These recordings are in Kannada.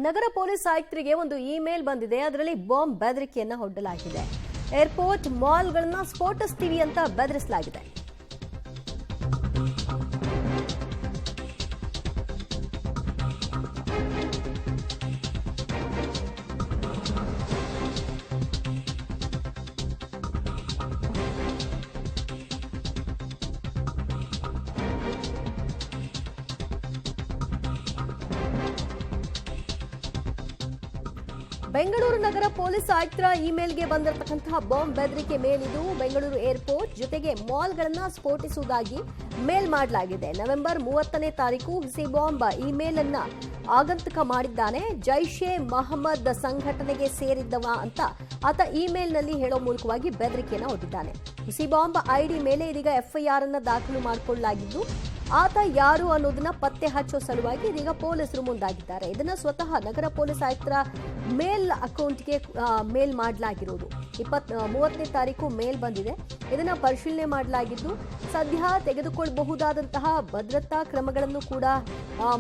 ನಗರ ಪೊಲೀಸ್ ಆಯುಕ್ತರಿಗೆ ಒಂದು ಇಮೇಲ್ ಬಂದಿದೆ. ಅದರಲ್ಲಿ ಬಾಂಬ್ ಬೆದರಿಕೆಯನ್ನ ಒಡ್ಡಲಾಗಿದೆ. ಏರ್ಪೋರ್ಟ್ ಮಾಲ್ಗಳನ್ನ ಸ್ಫೋಟಿಸ್ತೀವಿ ಅಂತ ಬೆದರಿಸಲಾಗಿದೆ. ಬೆಂಗಳೂರು ನಗರ ಪೊಲೀಸ್ ಆಯುಕ್ತರ ಇಮೇಲ್ಗೆ ಬಂದಿರತಕ್ಕಂತಹ ಬಾಂಬ್ ಬೆದರಿಕೆ ಮೇಲಿದು. ಬೆಂಗಳೂರು ಏರ್ಪೋರ್ಟ್ ಜೊತೆಗೆ ಮಾಲ್ಗಳನ್ನ ಸ್ಫೋಟಿಸುವುದಾಗಿ ಮೇಲ್ ಮಾಡಲಾಗಿದೆ. ನವೆಂಬರ್ 30ನೇ ತಾರೀಕು ಹುಸಿ ಬಾಂಬ್ ಇಮೇಲ್ ಅನ್ನ ಆಗಂತುಕ ಮಾಡಿದ್ದಾನೆ. ಜೈಷೆ ಮಹಮ್ಮದ್ ಸಂಘಟನೆಗೆ ಸೇರಿದ್ದವ ಅಂತ ಆತ ಇಮೇಲ್ ನಲ್ಲಿ ಹೇಳೋ ಮೂಲಕವಾಗಿ ಬೆದರಿಕೆಯನ್ನು ಒಡ್ಡಿದ್ದಾನೆ. ಹುಸಿ ಬಾಂಬ್ ಐಡಿ ಮೇಲೆ ಇದೀಗ ಎಫ್ಐಆರ್ ಅನ್ನ ದಾಖಲು ಮಾಡಿಕೊಳ್ಳಲಾಗಿದ್ದು ಆತ ಯಾರು ಅನ್ನೋದನ್ನ ಪತ್ತೆ ಹಚ್ಚೋ ಸಲುವಾಗಿ ಇದೀಗ ಪೊಲೀಸರು ಮುಂದಾಗಿದ್ದಾರೆ. ಇದನ್ನ ಸ್ವತಃ ನಗರ ಪೊಲೀಸ್ ಆಯುಕ್ತರ ಮೇಲ್ ಅಕೌಂಟ್ಗೆ ಮೇಲ್ ಮಾಡಲಾಗಿರೋದು. 30ನೇ ತಾರೀಕು ಮೇಲ್ ಬಂದಿದೆ. ಇದನ್ನ ಪರಿಶೀಲನೆ ಮಾಡಲಾಗಿದ್ದು ಸದ್ಯ ತೆಗೆದುಕೊಳ್ಳಬಹುದಾದಂತಹ ಭದ್ರತಾ ಕ್ರಮಗಳನ್ನು ಕೂಡ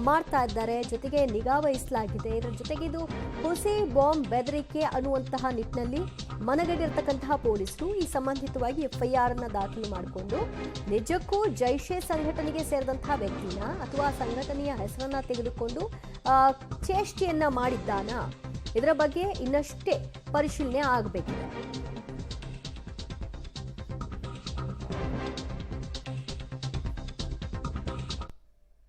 ಮಾಡ್ತಾ ಇದ್ದಾರೆ. ಜೊತೆಗೆ ನಿಗಾ ವಹಿಸಲಾಗಿದೆ. ಇದರ ಜೊತೆಗೆ ಇದು ಹುಸಿ ಬಾಂಬ್ ಬೆದರಿಕೆ ಅನ್ನುವಂತಹ ನಿಟ್ಟಿನಲ್ಲಿ ಮನಗಂಡಿರತಕ್ಕಂತಹ ಪೊಲೀಸರು ಈ ಸಂಬಂಧಿತವಾಗಿ ಎಫ್ಐಆರ್ ಅನ್ನ ದಾಖಲು ಮಾಡಿಕೊಂಡು ನಿಜಕ್ಕೂ ಜೈಷೆ ಸಂಘಟನೆಗೆ ಸೇರಿದಂತಹ ವ್ಯಕ್ತಿನ ಅಥವಾ ಸಂಘಟನೆಯ ಹೆಸರನ್ನ ತೆಗೆದುಕೊಂಡು ಚೇಷ್ಟೆಯನ್ನ ಮಾಡಿದ್ದಾನ, ಇದರ ಬಗ್ಗೆ ಇನ್ನಷ್ಟೇ ಪರಿಶೀಲನೆ ಆಗಬೇಕಿದೆ.